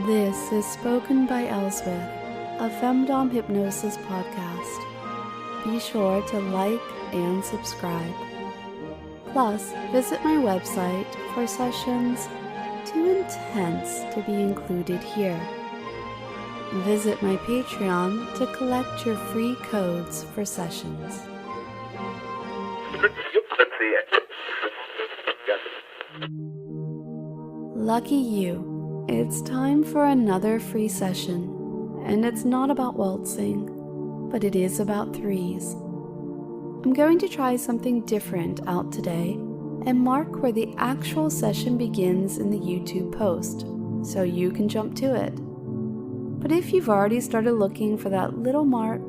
This is Spoken by Elswith, a Femdom hypnosis podcast. Be sure to like and subscribe. Plus, visit my website for sessions too intense to be included here. Visit my Patreon to collect your free codes for sessions. Lucky you, it's time for another free session, and it's not about waltzing, but it is about threes. I'm going to try something different out today and mark where the actual session begins in the YouTube post, so you can jump to it. But if you've already started looking for that little mark,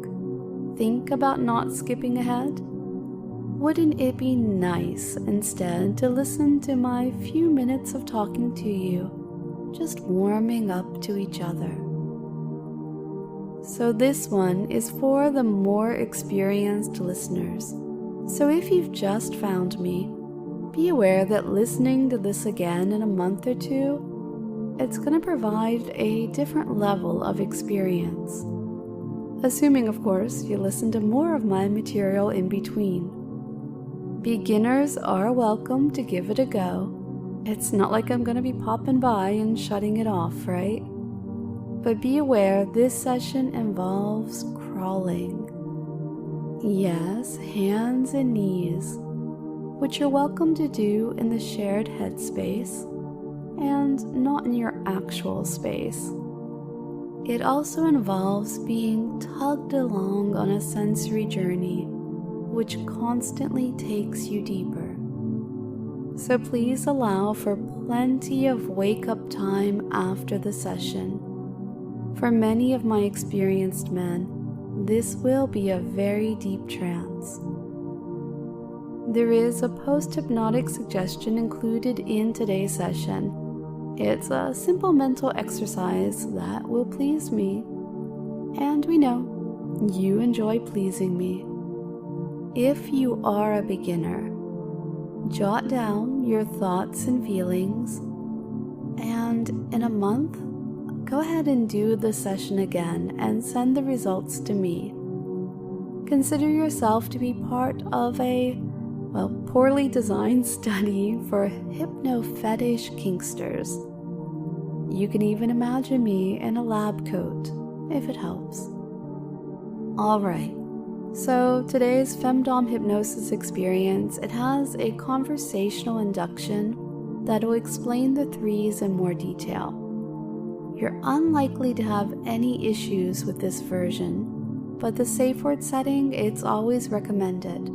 think about not skipping ahead. Wouldn't it be nice instead to listen to my few minutes of talking to you, just warming up to each other? So this one is for the more experienced listeners. So if you've just found me, be aware that listening to this again in a month or two, it's going to provide a different level of experience. Assuming, of course, you listen to more of my material in between. Beginners are welcome to give it a go. It's not like I'm going to be popping by and shutting it off, right? But be aware this session involves crawling. Yes, hands and knees, which you're welcome to do in the shared headspace and not in your actual space. It also involves being tugged along on a sensory journey, which constantly takes you deeper. So please allow for plenty of wake-up time after the session. For many of my experienced men, this will be a very deep trance. There is a post-hypnotic suggestion included in today's session. It's a simple mental exercise that will please me, and we know you enjoy pleasing me. If you are a beginner, jot down your thoughts and feelings, and in a month, go ahead and do the session again and send the results to me. Consider yourself to be part of a, poorly designed study for hypno fetish kinksters. You can even imagine me in a lab coat, if it helps. Alright, so today's Femdom hypnosis experience, it has a conversational induction that will explain the threes in more detail. You're unlikely to have any issues with this version, but the safe word setting, it's always recommended.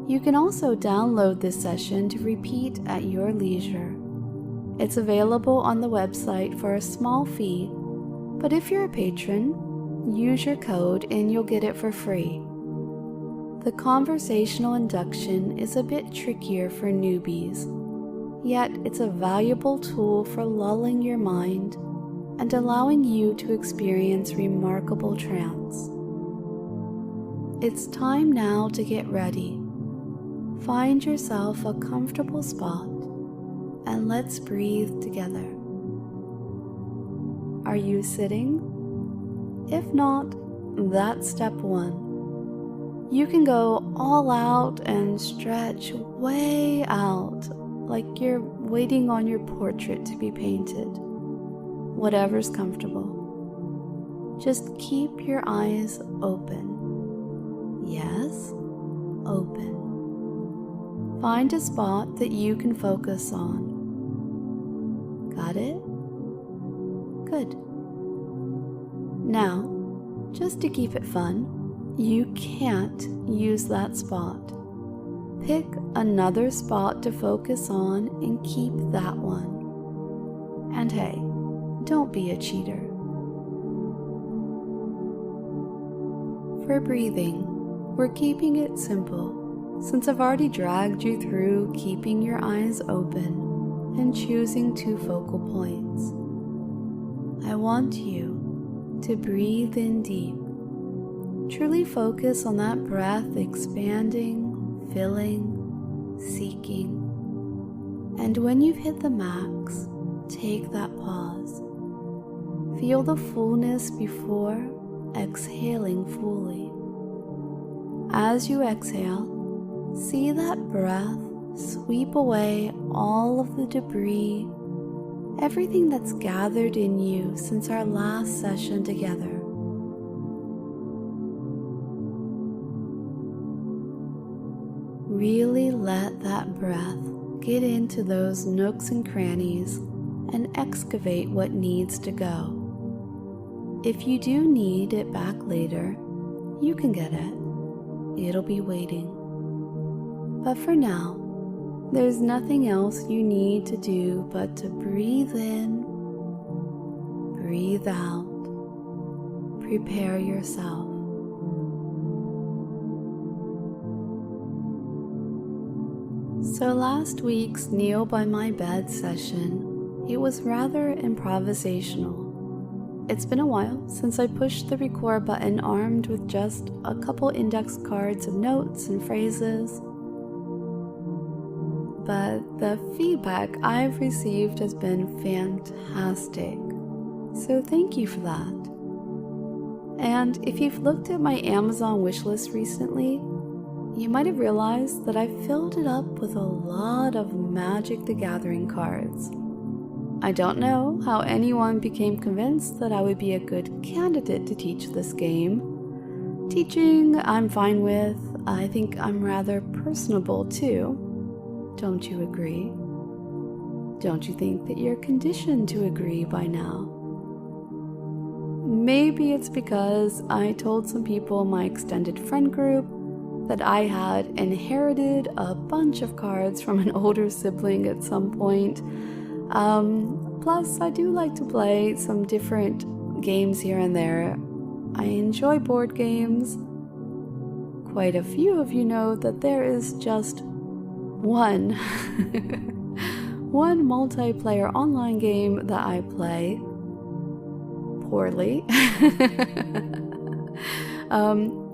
You can also download this session to repeat at your leisure. It's available on the website for a small fee, but if you're a patron, use your code and you'll get it for free. The conversational induction is a bit trickier for newbies, yet it's a valuable tool for lulling your mind and allowing you to experience remarkable trance. It's time now to get ready. Find yourself a comfortable spot and let's breathe together. Are you sitting? If not, that's step one. You can go all out and stretch way out, like you're waiting on your portrait to be painted. Whatever's comfortable. Just keep your eyes open. Yes, open. Find a spot that you can focus on. Got it? Good. Now, just to keep it fun, you can't use that spot. Pick another spot to focus on and keep that one. And hey, don't be a cheater. For breathing, we're keeping it simple, since I've already dragged you through keeping your eyes open and choosing 2 focal points. I want you to breathe in deep. Truly focus on that breath expanding, filling, seeking, And when you've hit the max, take that pause. Feel the fullness before exhaling fully. As you exhale, see that breath sweep away all of the debris, everything that's gathered in you since our last session together. Really let that breath get into those nooks and crannies and excavate what needs to go. If you do need it back later, you can get it. It'll be waiting. But for now, there's nothing else you need to do but to breathe in, breathe out, prepare yourself. So last week's Kneel by My Bed session, it was rather improvisational. It's been a while since I pushed the record button armed with just a couple index cards of notes and phrases. But the feedback I've received has been fantastic, so thank you for that. And if you've looked at my Amazon wishlist recently, you might have realized that I filled it up with a lot of Magic the Gathering cards. I don't know how anyone became convinced that I would be a good candidate to teach this game. Teaching, I'm fine with. I think I'm rather personable too. Don't you agree? Don't you think that you're conditioned to agree by now? Maybe it's because I told some people in my extended friend group that I had inherited a bunch of cards from an older sibling at some point. Plus, I do like to play some different games here and there. I enjoy board games. Quite a few of you know that there is just one multiplayer online game that I play poorly.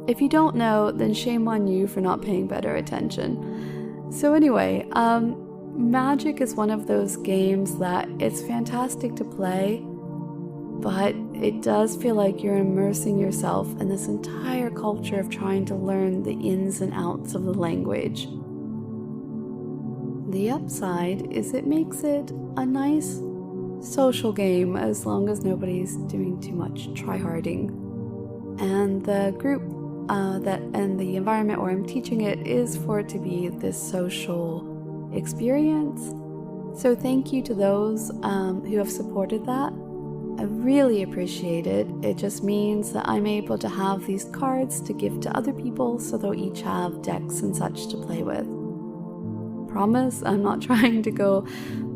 If you don't know, then shame on you for not paying better attention. So anyway, Magic is one of those games that it's fantastic to play, but it does feel like you're immersing yourself in this entire culture of trying to learn the ins and outs of the language. The upside is it makes it a nice social game as long as nobody's doing too much tryharding. And the group and the environment where I'm teaching it is for it to be this social experience. So thank you to those who have supported that. I really appreciate it. It just means that I'm able to have these cards to give to other people so they'll each have decks and such to play with. Promise, I'm not trying to go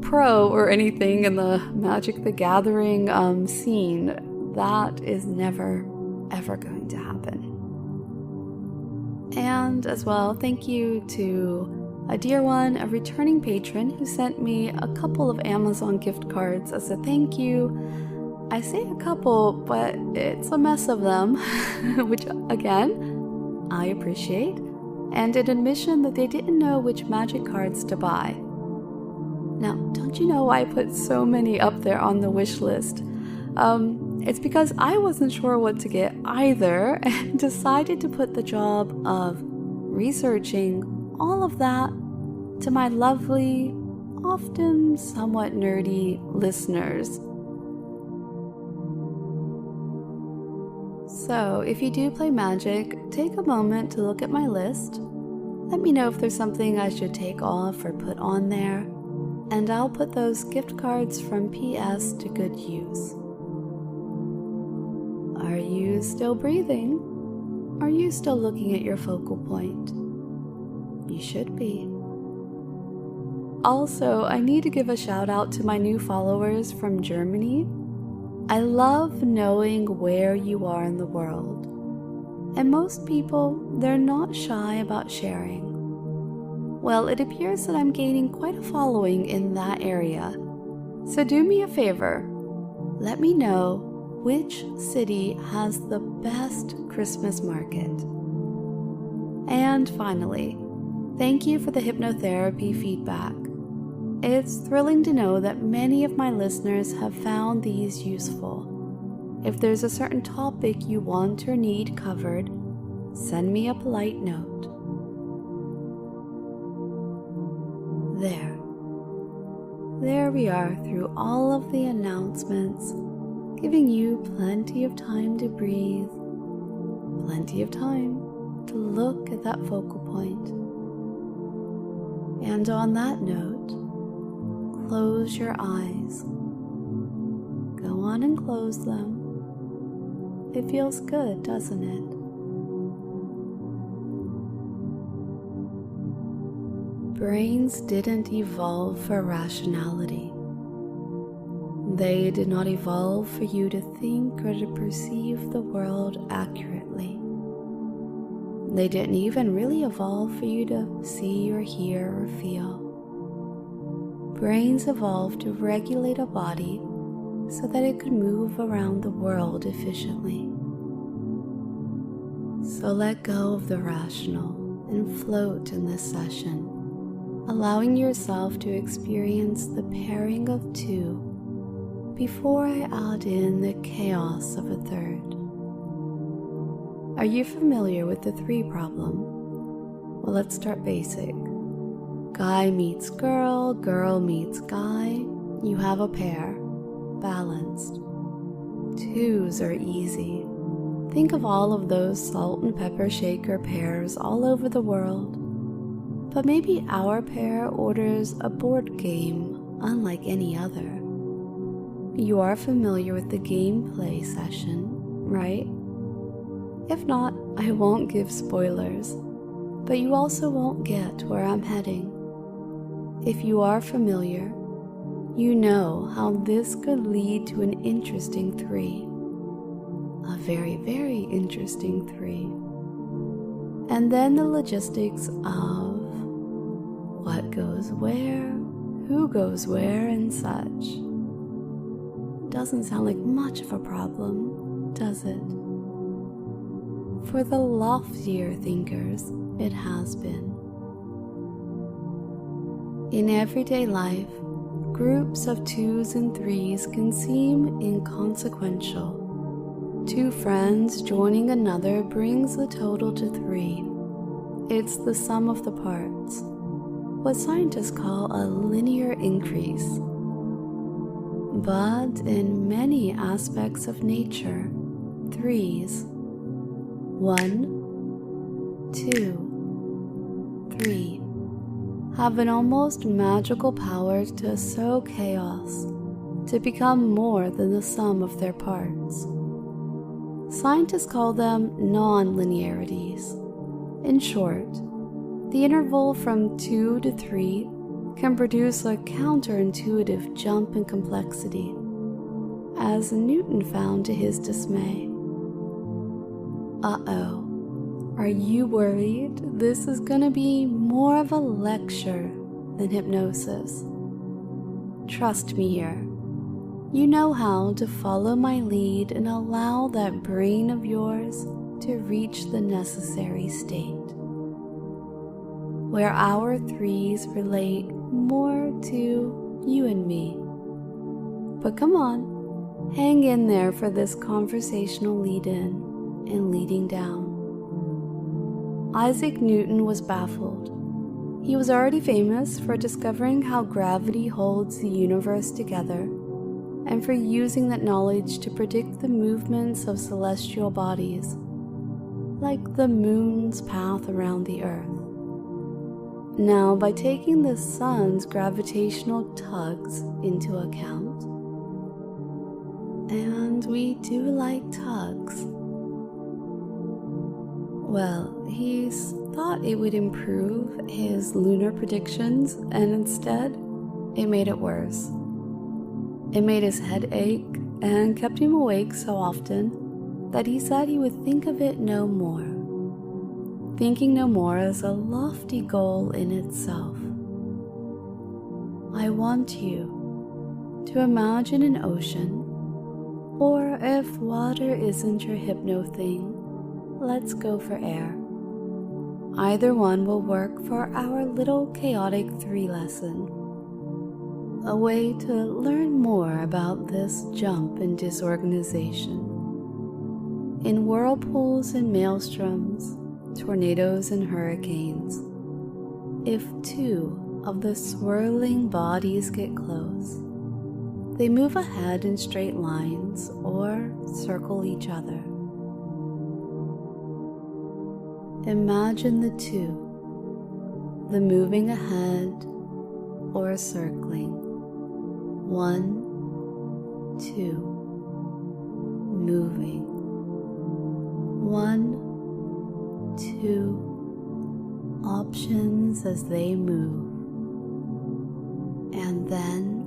pro or anything in the Magic the Gathering scene. That is never, ever going to happen. And as well, thank you to a dear one, a returning patron who sent me a couple of Amazon gift cards as a thank you. I say a couple, but it's a mess of them, which again, I appreciate, and an admission that they didn't know which Magic cards to buy. Now, don't you know why I put so many up there on the wish list? It's because I wasn't sure what to get either and decided to put the job of researching all of that to my lovely, often somewhat nerdy listeners. So, if you do play Magic, take a moment to look at my list. Let me know if there's something I should take off or put on there, and I'll put those gift cards from PS to good use. Are you still breathing? Are you still looking at your focal point? You should be. Also, I need to give a shout out to my new followers from Germany. I love knowing where you are in the world. And most people, they're not shy about sharing. Well, it appears that I'm gaining quite a following in that area. So do me a favor. Let me know which city has the best Christmas market. And finally, thank you for the hypnotherapy feedback. It's thrilling to know that many of my listeners have found these useful. If there's a certain topic you want or need covered, send me a polite note. There we are through all of the announcements, giving you plenty of time to breathe, plenty of time to look at that focal point. And on that note, close your eyes. Go on and close them. It feels good, doesn't it? Brains didn't evolve for rationality. They did not evolve for you to think or to perceive the world accurately. They didn't even really evolve for you to see or hear or feel. Brains evolved to regulate a body so that it could move around the world efficiently. So let go of the rational and float in this session, allowing yourself to experience the pairing of two before I add in the chaos of a third. Are you familiar with the 3 problem? Well, let's start basic. Guy meets girl, girl meets guy, you have a pair, balanced. 2s are easy. Think of all of those salt and pepper shaker pairs all over the world. But maybe our pair orders a board game unlike any other. You are familiar with the gameplay session, right? If not, I won't give spoilers, but you also won't get where I'm heading. If you are familiar, you know how this could lead to an interesting 3. A very, very interesting 3. And then the logistics of what goes where, who goes where, and such. Doesn't sound like much of a problem, does it? For the loftier thinkers, it has been. In everyday life, groups of 2s and 3s can seem inconsequential. 2 friends joining another brings the total to 3. It's the sum of the parts, what scientists call a linear increase. But in many aspects of nature, 3s, 1, 2, 3, have an almost magical power to sow chaos, to become more than the sum of their parts. Scientists call them non-linearities. In short, the interval from 2 to 3 can produce a counterintuitive jump in complexity, as Newton found to his dismay. Uh-oh, are you worried this is gonna be more of a lecture than hypnosis? Trust me here. You know how to follow my lead and allow that brain of yours to reach the necessary state, where our 3s relate more to you and me. But come on, hang in there for this conversational lead-in and leading down. Isaac Newton was baffled. He was already famous for discovering how gravity holds the universe together, and for using that knowledge to predict the movements of celestial bodies, like the moon's path around the Earth. Now, by taking the sun's gravitational tugs into account, and we do like tugs, well, he thought it would improve his lunar predictions, and instead, it made it worse. It made his head ache and kept him awake so often that he said he would think of it no more. Thinking no more is a lofty goal in itself. I want you to imagine an ocean, or if water isn't your hypno thing, let's go for air. Either one will work for our little chaotic 3 lesson. a way to learn more about this jump and disorganization. In whirlpools and maelstroms, tornadoes and hurricanes, if two of the swirling bodies get close, they move ahead in straight lines or circle each other. Imagine the two, the moving ahead or circling. 1, 2, moving. 1, 2, options as they move. And then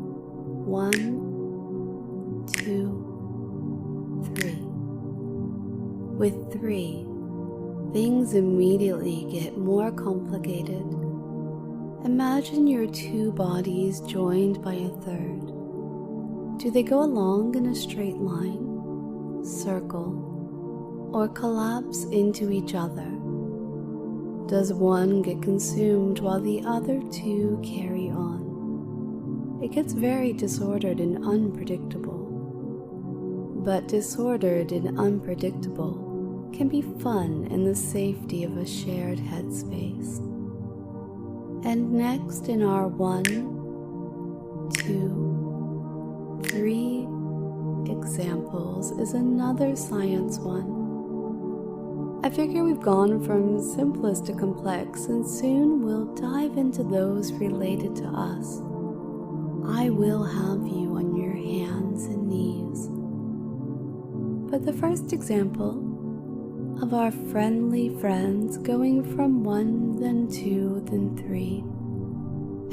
1, 2, 3. With 3, things immediately get more complicated. Imagine your two bodies joined by a third. Do they go along in a straight line, circle, or collapse into each other? Does one get consumed while the other two carry on? It gets very disordered and unpredictable. But disordered and unpredictable can be fun in the safety of a shared headspace. And next in our 1, 2, 3 examples is another science one. I figure we've gone from simplest to complex, and soon we'll dive into those related to us. I will have you on your hands and knees. But the first example of our friendly friends going from 1, then 2, then 3,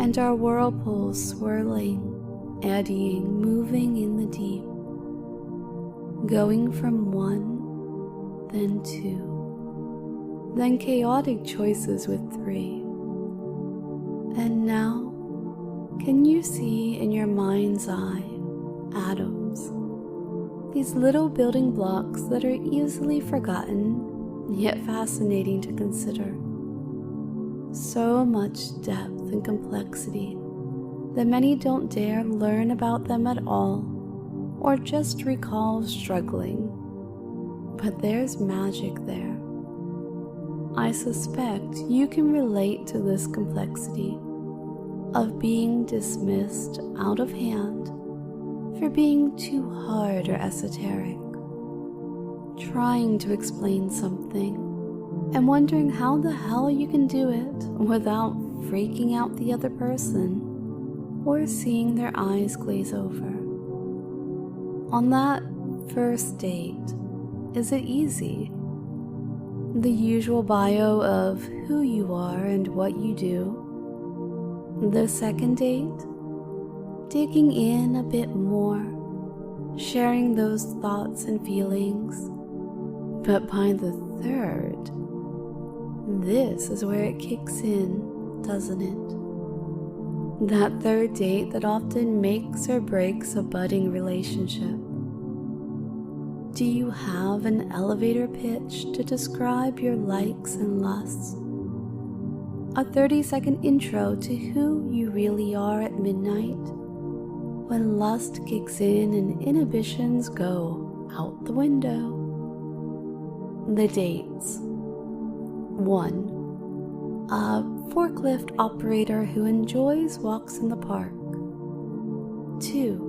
and our whirlpools swirling, eddying, moving in the deep, going from 1, then 2, then chaotic choices with 3. And now, can you see in your mind's eye atoms? These little building blocks that are easily forgotten, yet fascinating to consider. So much depth and complexity that many don't dare learn about them at all, or just recall struggling. But there's magic there. I suspect you can relate to this complexity of being dismissed out of hand for being too hard or esoteric, trying to explain something and wondering how the hell you can do it without freaking out the other person or seeing their eyes glaze over. On that first date, is it easy? The usual bio of who you are and what you do. The second date, digging in a bit more, sharing those thoughts and feelings. But by the third, this is where it kicks in, doesn't it? That third date that often makes or breaks a budding relationship. Do you have an elevator pitch to describe your likes and lusts? A 30-second intro to who you really are at midnight, when lust kicks in and inhibitions go out the window. The dates. 1. A forklift operator who enjoys walks in the park. 2.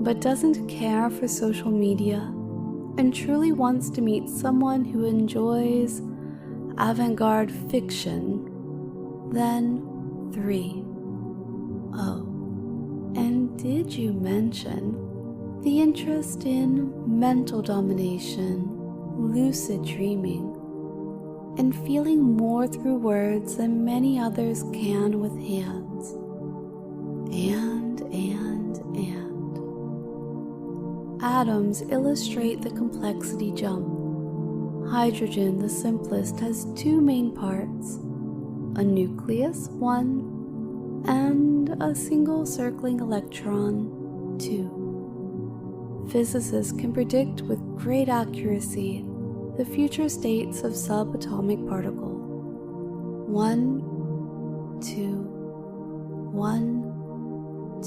But doesn't care for social media and truly wants to meet someone who enjoys avant-garde fiction. Then 3. Oh, and did you mention the interest in mental domination, lucid dreaming, and feeling more through words than many others can with hands? And. Atoms illustrate the complexity jump. Hydrogen, the simplest, has 2 main parts, a nucleus, 1, and a single circling electron, 2. Physicists can predict with great accuracy the future states of subatomic particle. 1, 2, 1,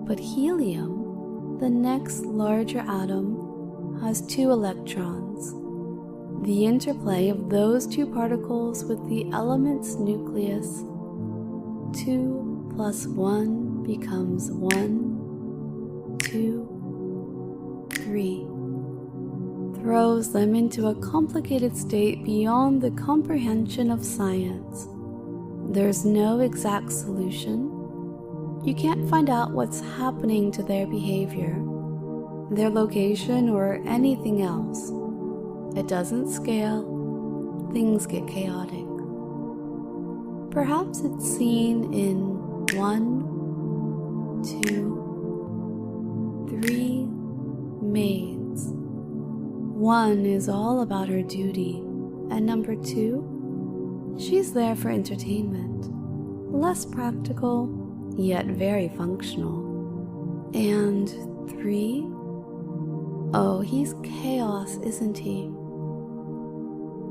But helium, the next larger atom, has 2 electrons. The interplay of those 2 particles with the element's nucleus, 2 plus 1 becomes 1, 2, 3, throws them into a complicated state beyond the comprehension of science. There's no exact solution. You can't find out what's happening to their behavior, their location, or anything else. It doesn't scale. Things get chaotic. Perhaps it's seen in 1, 2, 3 maids. 1 is all about her duty, and number 2, she's there for entertainment. Less practical, yet very functional. And 3? Oh, he's chaos, isn't he?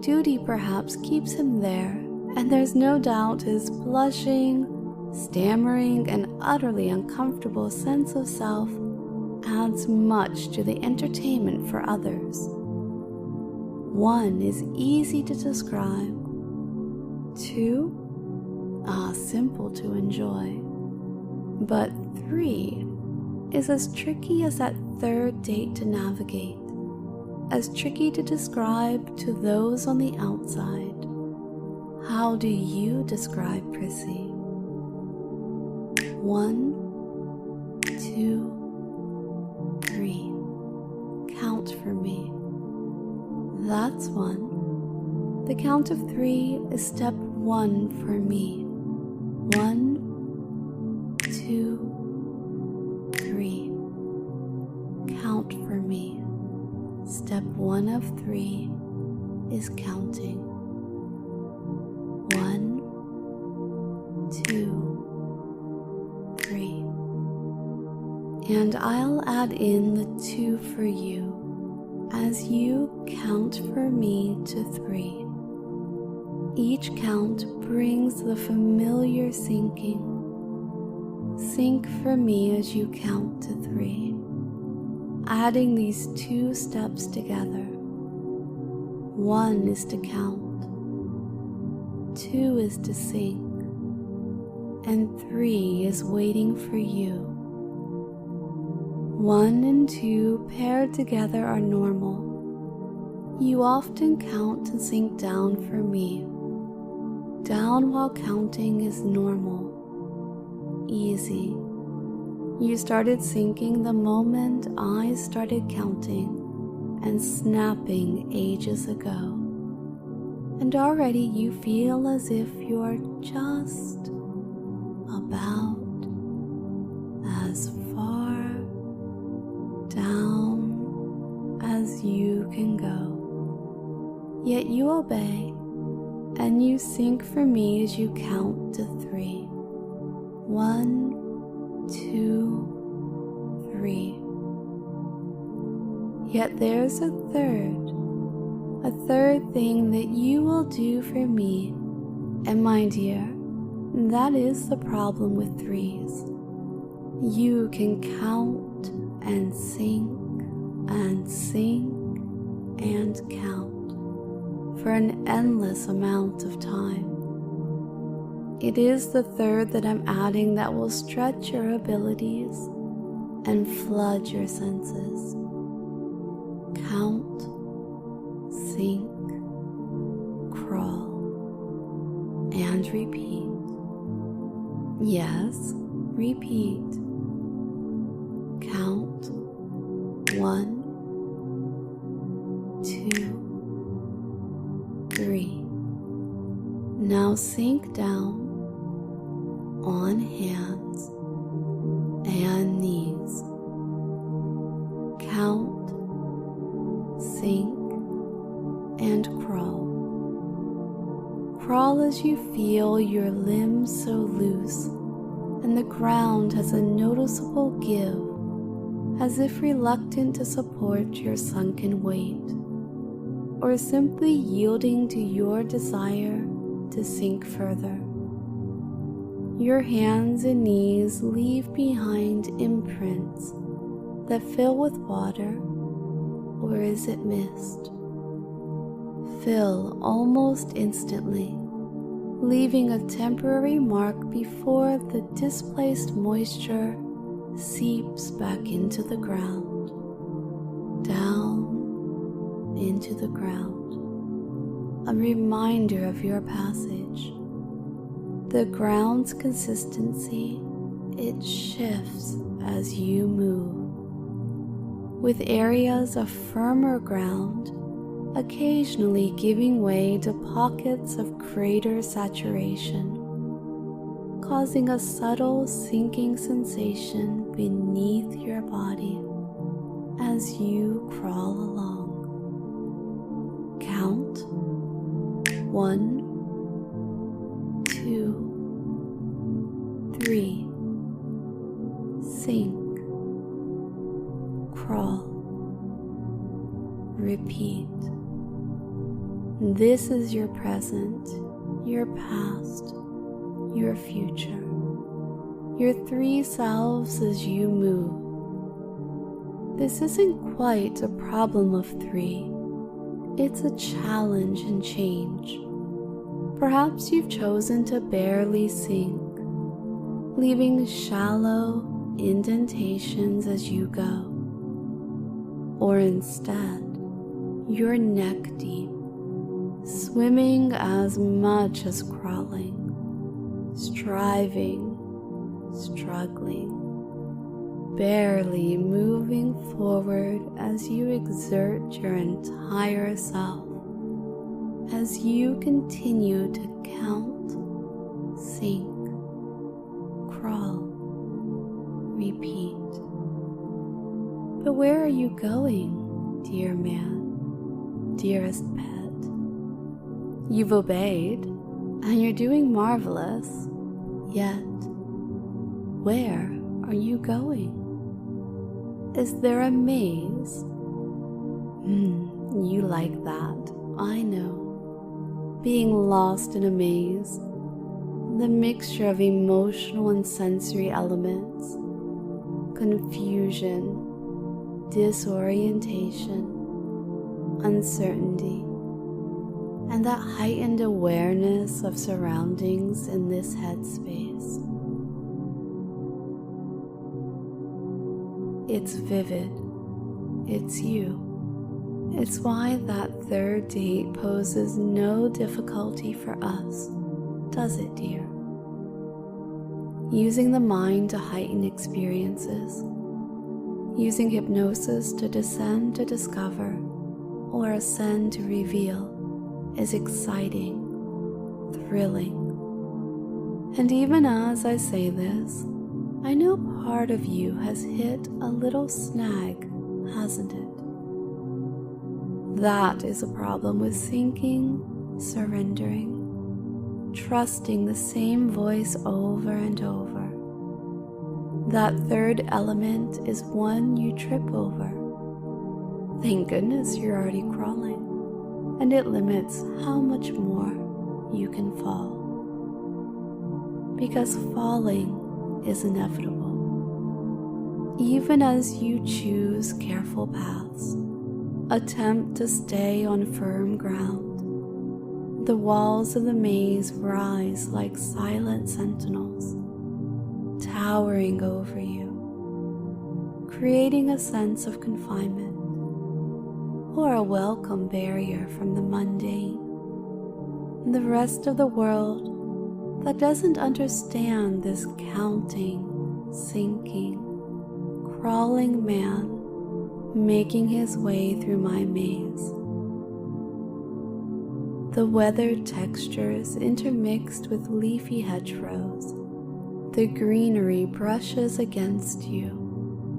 Duty perhaps keeps him there, and there's no doubt his blushing, stammering, and utterly uncomfortable sense of self adds much to the entertainment for others. 1 is easy to describe. 2? Simple to enjoy. But 3 is as tricky as that 3rd date to navigate, as tricky to describe to those on the outside. How do you describe Prissy? 1, 2, 3. Count for me. That's 1. The count of 3 is step 1 for me. 1, 2, 3. Count for me. Step 1 of 3 is counting. 1, 2, 3. And I'll add in the 2 for you as you count for me to 3. Each count brings the familiar sinking. Sink for me as you count to 3, adding these 2 steps together. 1 is to count, 2 is to sink, and 3 is waiting for you. 1 and 2 paired together are normal. You often count and sink down for me. Down while counting is normal, easy. You started sinking the moment I started counting and snapping ages ago. And already you feel as if you're just about as far down as you can go. Yet you obey, and you sink for me as you count to 3. 1, 2, 3. Yet there's a third thing that you will do for me, and my dear, that is the problem with 3s. You can count and sink and sink and count for an endless amount of time. It is the 3rd that I'm adding that will stretch your abilities and flood your senses. Count, sink, crawl, and repeat. Yes, repeat. Count 1, 2, 3. Now sink down on hands and knees. Count, sink, and crawl. Crawl as you feel your limbs so loose and the ground has a noticeable give, as if reluctant to support your sunken weight, or simply yielding to your desire to sink further. Your hands and knees leave behind imprint footprints that fill with water, or is it mist? Fill almost instantly, leaving a temporary mark before the displaced moisture seeps back into the ground, down into the ground, a reminder of your passage. The ground's consistency, it shifts as you move, with areas of firmer ground occasionally giving way to pockets of greater saturation, causing a subtle sinking sensation beneath your body as you crawl along. Count 1, 2, 3. Sink. Crawl. Repeat. This is your present, your past, your future, your 3 selves as you move. This isn't quite a problem of 3. It's a challenge and change. Perhaps you've chosen to barely sink, leaving shallow indentations as you go. Or instead, you're neck deep, swimming as much as crawling, striving, struggling, barely moving forward as you exert your entire self, as you continue to count, sink, crawl, repeat. But where are you going, dear man, dearest pet? You've obeyed, and you're doing marvelous, yet where are you going? Is there a maze? You like that, I know. Being lost in a maze, the mixture of emotional and sensory elements, confusion, disorientation, uncertainty, and that heightened awareness of surroundings in this headspace. It's vivid. It's you. It's why that 3rd date poses no difficulty for us, does it, dear? Using the mind to heighten experiences, using hypnosis to descend to discover, or ascend to reveal, is exciting, thrilling. And even as I say this, I know part of you has hit a little snag, hasn't it? That is a problem with sinking, surrendering, trusting the same voice over and over. That 3rd element is one you trip over. Thank goodness you're already crawling, and it limits how much more you can fall. Because falling is inevitable. Even as you choose careful paths, attempt to stay on firm ground, the walls of the maze rise like silent sentinels, towering over you, creating a sense of confinement, or a welcome barrier from the mundane, the rest of the world that doesn't understand this counting, sinking, crawling man making his way through my maze. The weathered textures intermixed with leafy hedgerows, the greenery brushes against you,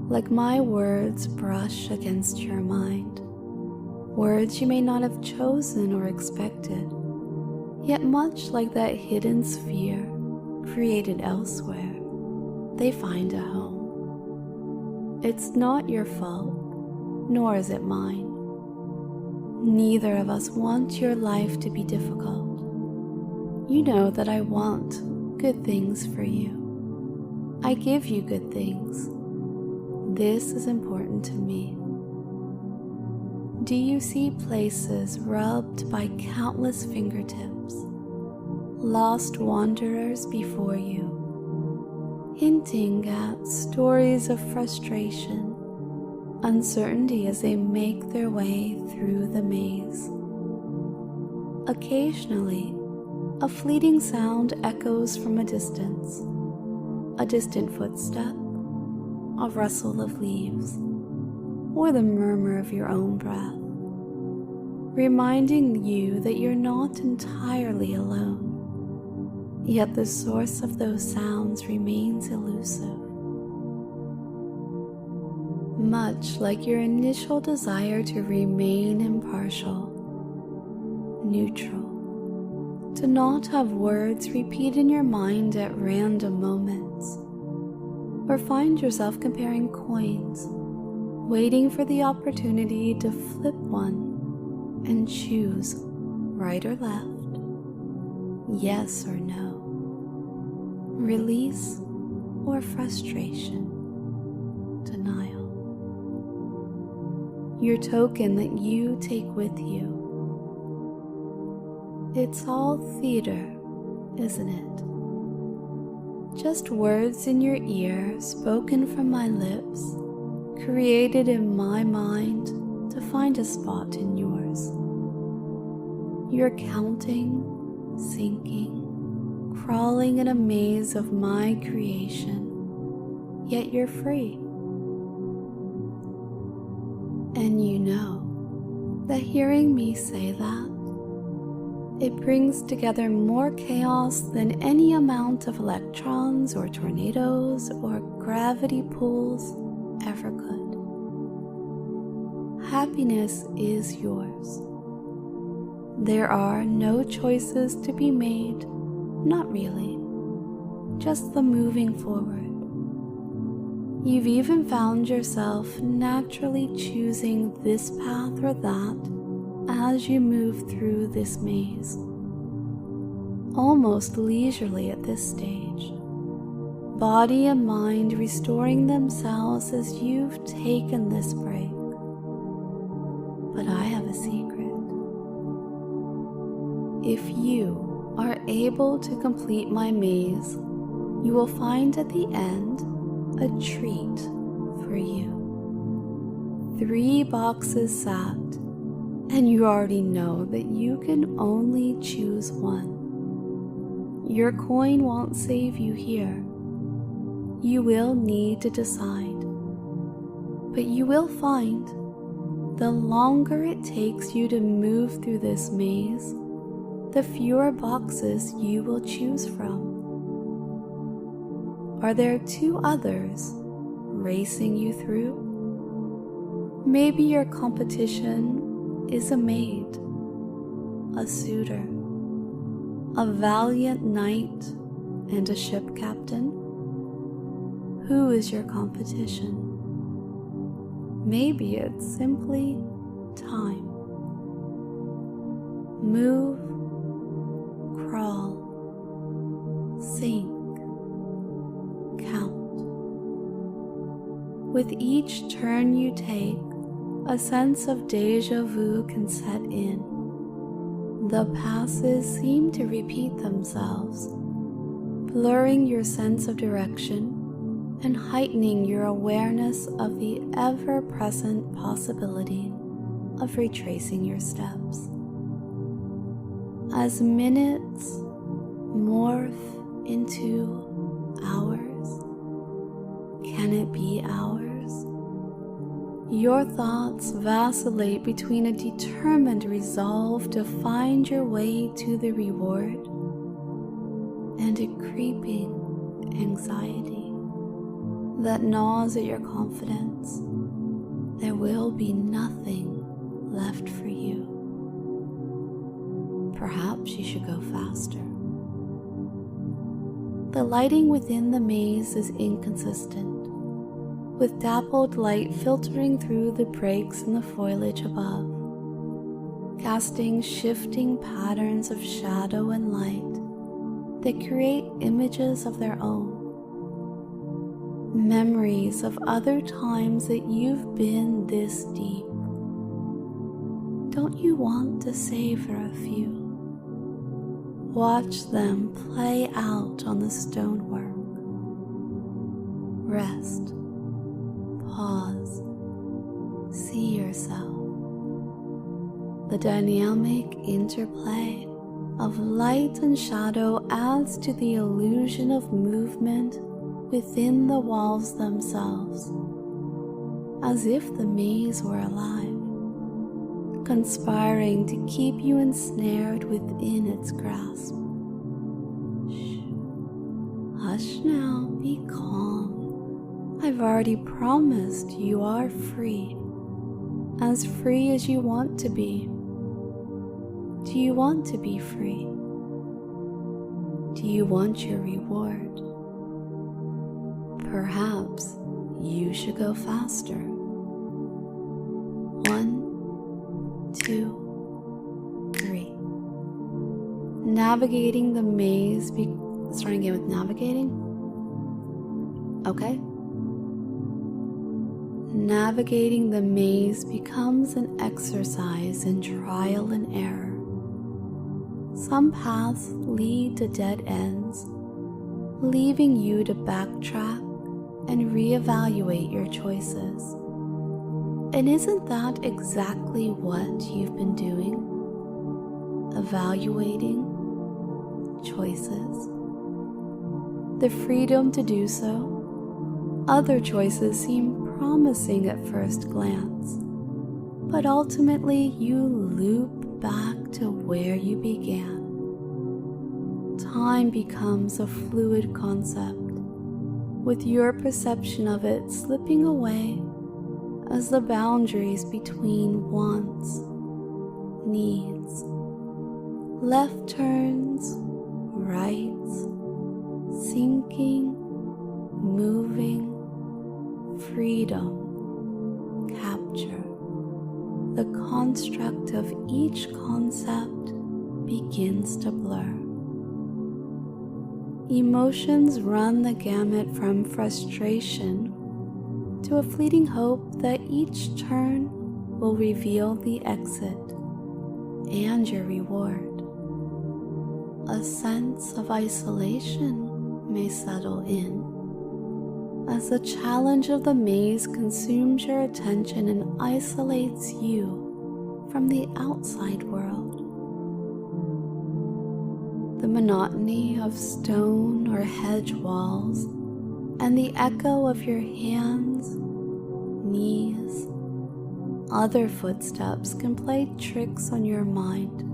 like my words brush against your mind. Words you may not have chosen or expected, yet much like that hidden sphere created elsewhere, they find a home. It's not your fault, nor is it mine. Neither of us want your life to be difficult. You know that I want good things for you. I give you good things, This is important to me. Do you see places rubbed by countless fingertips, lost wanderers before you, hinting at stories of frustration, uncertainty as they make their way through the maze? Occasionally, a fleeting sound echoes from a distant footstep, a rustle of leaves, or the murmur of your own breath, reminding you that you're not entirely alone, yet the source of those sounds remains elusive. Much like your initial desire to remain impartial, neutral, to not have words repeat in your mind at random moments, or find yourself comparing coins, waiting for the opportunity to flip one and choose right or left, yes or no, release or frustration, denial. Your token that you take with you. It's all theater, isn't it? Just words in your ear spoken from my lips, created in my mind to find a spot in yours. You're counting, sinking, crawling in a maze of my creation, yet you're free. And you know that hearing me say that, it brings together more chaos than any amount of electrons or tornadoes or gravity pulls ever could. Happiness is yours. There are no choices to be made, not really, just the moving forward. You've even found yourself naturally choosing this path or that as you move through this maze, almost leisurely at this stage, body and mind restoring themselves as you've taken this break. But I have a secret. If you are able to complete my maze, you will find at the end a treat for you. 3 boxes sacked, and you already know that you can only choose one. Your coin won't save you here. You will need to decide. But you will find the longer it takes you to move through this maze, the fewer boxes you will choose from. Are there 2 others racing you through? Maybe your competition is a maid, a suitor, a valiant knight, and a ship captain. Who is your competition? Maybe it's simply time. Move, crawl, sink, count. With each turn you take, a sense of déjà vu can set in. The passes seem to repeat themselves, blurring your sense of direction and heightening your awareness of the ever-present possibility of retracing your steps. As minutes morph into hours, can it be hours? Your thoughts vacillate between a determined resolve to find your way to the reward and a creeping anxiety that gnaws at your confidence. There will be nothing left for you. Perhaps you should go faster. The lighting within the maze is inconsistent, with dappled light filtering through the breaks in the foliage above, casting shifting patterns of shadow and light that create images of their own. memories of other times that you've been this deep. Don't you want to savor a few? Watch them play out on the stonework. Rest, pause, see yourself. The dynamic interplay of light and shadow adds to the illusion of movement within the walls themselves, as if the maze were alive, conspiring to keep you ensnared within its grasp. Shh. Hush now, be calm. I've already promised you are free, as free as you want to be. Do you want to be free? Do you want your reward? Perhaps you should go faster. 1, 2, 3. Navigating the maze. Starting again with navigating. Okay. Navigating the maze becomes an exercise in trial and error. Some paths lead to dead ends, leaving you to backtrack and reevaluate your choices. And isn't that exactly what you've been doing? Evaluating choices. The freedom to do so. Other choices seem promising at first glance, but ultimately you loop back to where you began. Time becomes a fluid concept, with your perception of it slipping away as the boundaries between wants, needs, left turns, rights, sinking, moving, freedom, capture. The construct of each concept begins to blur. Emotions run the gamut from frustration to a fleeting hope that each turn will reveal the exit and your reward. A sense of isolation may settle in as the challenge of the maze consumes your attention and isolates you from the outside world. The monotony of stone or hedge walls and the echo of your hands, knees, other footsteps can play tricks on your mind,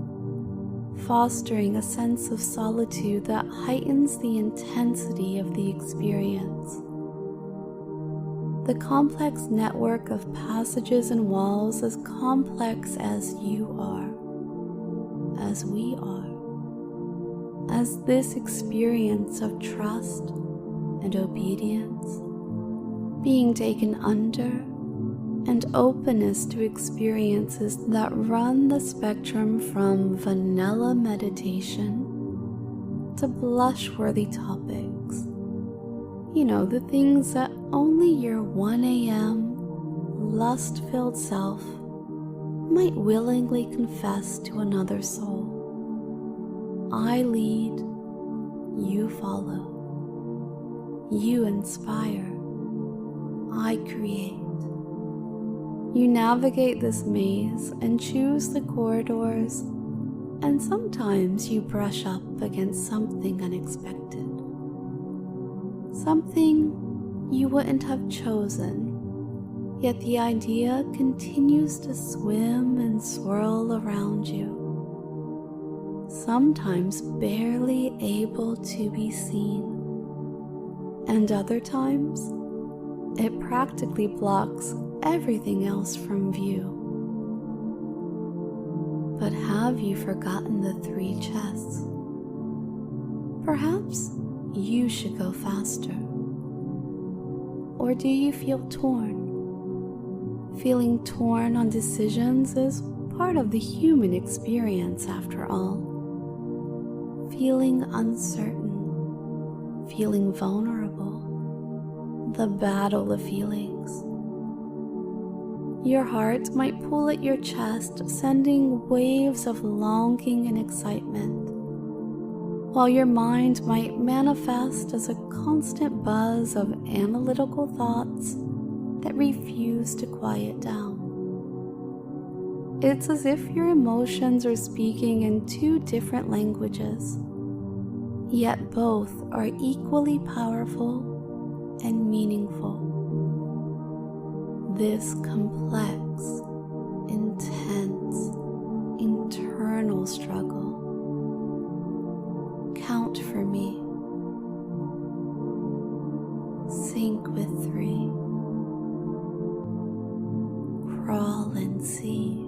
fostering a sense of solitude that heightens the intensity of the experience. The complex network of passages and walls as complex as you are, as we are, as this experience of trust and obedience, being taken under, and openness to experiences that run the spectrum from vanilla meditation to blush-worthy topics. You know, the things that only your 1 a.m. lust-filled self might willingly confess to another soul. I lead, you follow. You inspire, I create. You navigate this maze and choose the corridors, and sometimes you brush up against something unexpected. Something you wouldn't have chosen, yet the idea continues to swim and swirl around you, sometimes barely able to be seen, and other times it practically blocks everything else from view. But have you forgotten the 3 chests? Perhaps you should go faster. Or do you feel torn? Feeling torn on decisions is part of the human experience after all. Feeling uncertain, feeling vulnerable, the battle of feelings. Your heart might pull at your chest, sending waves of longing and excitement, while your mind might manifest as a constant buzz of analytical thoughts that refuse to quiet down. It's as if your emotions are speaking in two different languages, yet both are equally powerful and meaningful. This complex, intense, internal struggle. Count for me. Sink with 3. Crawl and see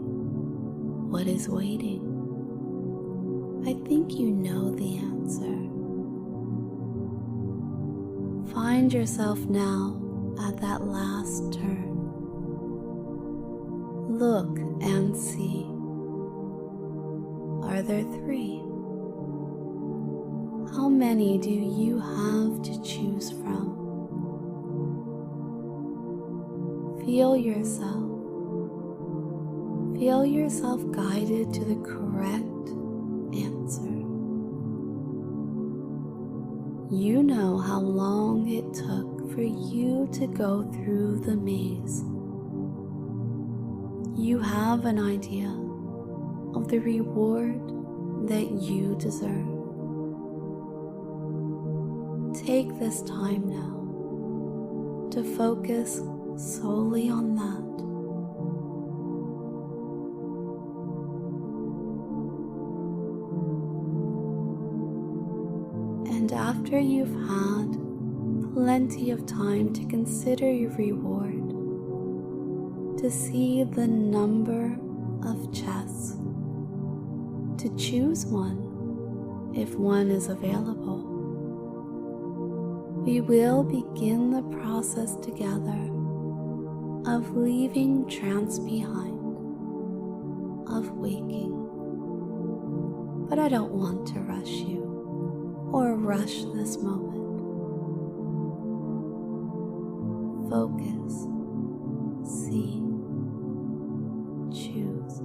what is waiting. I think you know the answer. Find yourself now at that last turn. Look and see. Are there 3? How many do you have to choose from? Feel yourself. Feel yourself guided to the correct answer. You know how long it took for you to go through the maze. You have an idea of the reward that you deserve. Take this time now to focus solely on that. And after you've had plenty of time to consider your reward, to see the number of chests, to choose one if one is available, we will begin the process together of leaving trance behind, of waking. But I don't want to rush you or rush this moment. Focus, see, choose.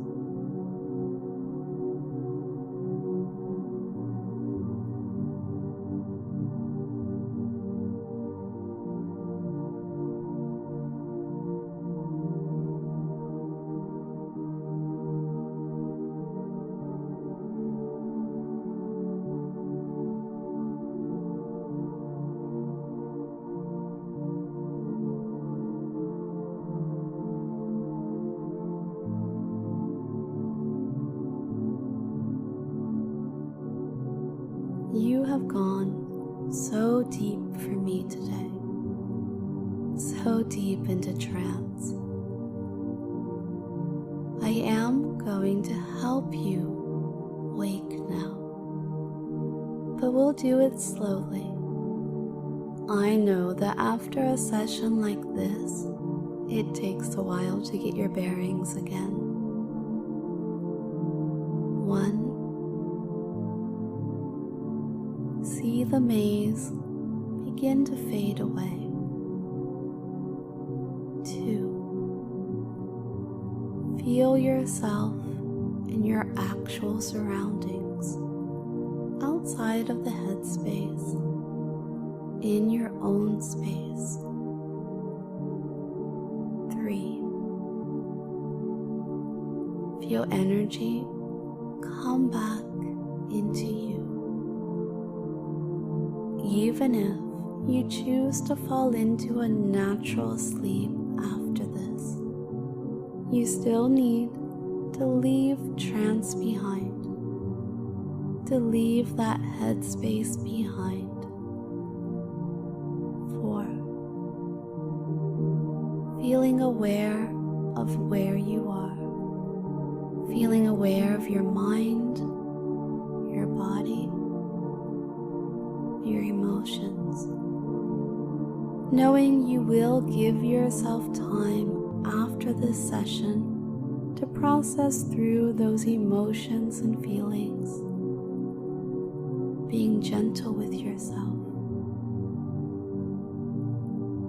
You have gone so deep for me today, so deep into trance. I am going to help you wake now, but we'll do it slowly. I know that after a session like this, it takes a while to get your bearings again. 1. See the maze begin to fade away. 2. Feel yourself in your actual surroundings, outside of the headspace, in your own space. 3. Feel energy come back into you. Even if you choose to fall into a natural sleep after this, you still need to leave trance behind, to leave that headspace behind. 4. Feeling aware of where you are, feeling aware of your mind, your body, your emotions, knowing you will give yourself time after this session to process through those emotions and feelings, being gentle with yourself.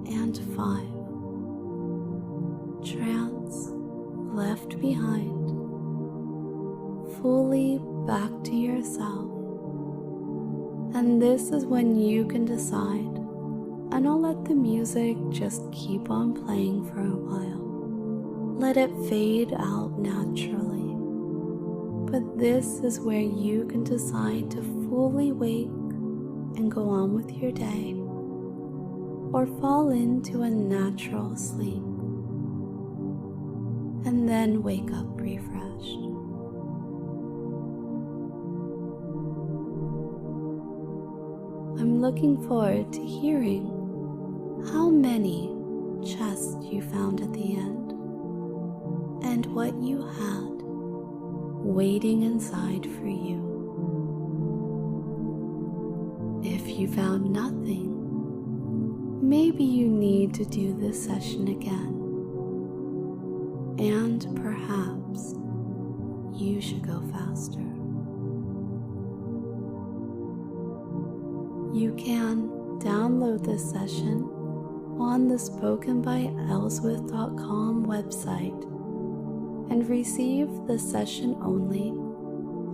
And count 5. Trance left behind, fully back to yourself. And this is when you can decide, and I'll let the music just keep on playing for a while. Let it fade out naturally. But this is where you can decide to fully wake and go on with your day, or fall into a natural sleep, and then wake up refreshed. I'm looking forward to hearing how many chests you found at the end, and what you had waiting inside for you. If you found nothing, maybe you need to do this session again, and perhaps you should go faster. You can download this session on the spokenbyelswith.com website and receive the session only,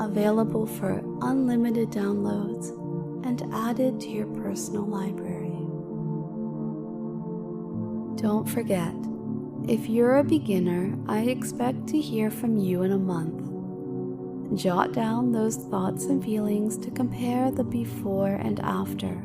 available for unlimited downloads and added to your personal library. Don't forget, if you're a beginner, I expect to hear from you in a month. Jot down those thoughts and feelings to compare the before and after